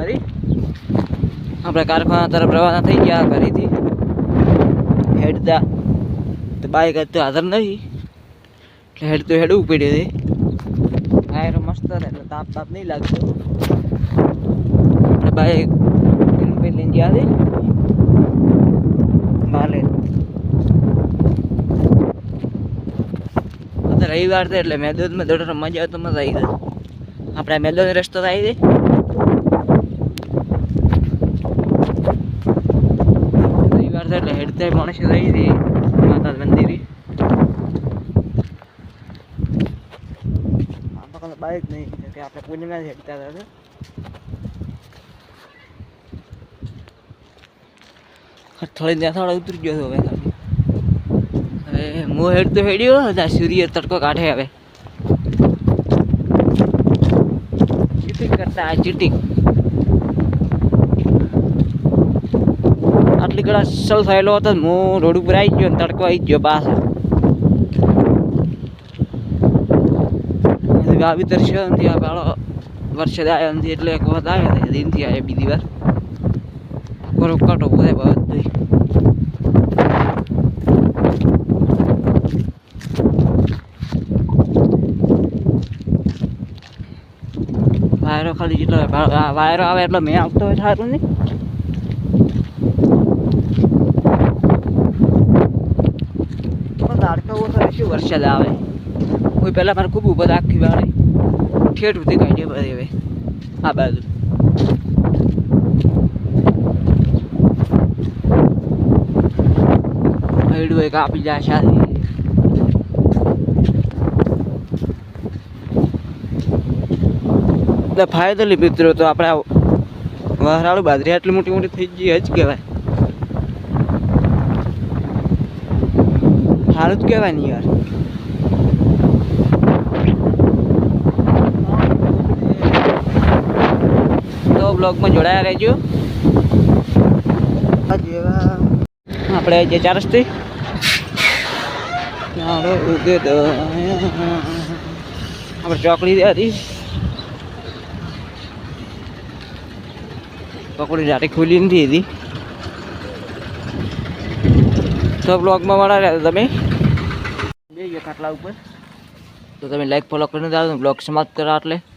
सवारी अपने कारखाना तरफ रवाना थी गया करी थी हेडता तो बाइक तो हाजर नहीं हेड तो हेडવું પડ્યું છે ટાયર મસ્ત છે એટલે તાપ તાપ નહીં લાગતો આપણે બાઇક पे લઈને ગયા છે માલે તો રવિવાર છે એટલે મેદાનમાં દોડવાનો મજા આવે તો મજા આવી જાય આપણે મેદાન રસ્તો આવી છે રવિવાર છે એટલે હેડતા માણસ રહી છે માતા મંદિરે बाइक नहीं कि आपने पुणे में हेडता था थोड़ी देर थोड़ा उतर गयो तो खाली अरे मो हेड तो हेडियो सूर्य तड़को काढ़े हवे चीटिंग करता है चीटिंग आटली कड़ा सल थयेलो हतो मो रोड पर आई गयो तड़को आई गयो पास वावीतर थी आ भाड़ो वर्षद आया एट्ले एक वखत आया था दिन थी आया बीजी वार कोरो काटो बोले बहुत वायरो खाली जेटलो वायरो आवे एटलो मैं आवतो होय थारू नहीं दाड़का वो तो शू वर्षद आवे कोई पहला मारे खूब ऊपर आखी वाले ठेठ होती काढ़ी बधे हुए आ बाजू हेड हुए कापी जा शादी એટલે ફાયદો લે મિત્રો તો આપણે વહરાળું બાજરી આટલી મોટી મોટી થઈ ગઈ જ કહેવાય સારું જ કહેવાય ને યાર ब्लॉग में जोड़ाया रहो अपने जे 4 रस्ते चौकड़ी थी पकड़ी जाती खुली नहीं थी तो ब्लॉग में वड़ा रहा तमें खाटला ऊपर तो तमें लाइक फॉलो करने ब्लॉग समाप्त करा એટલે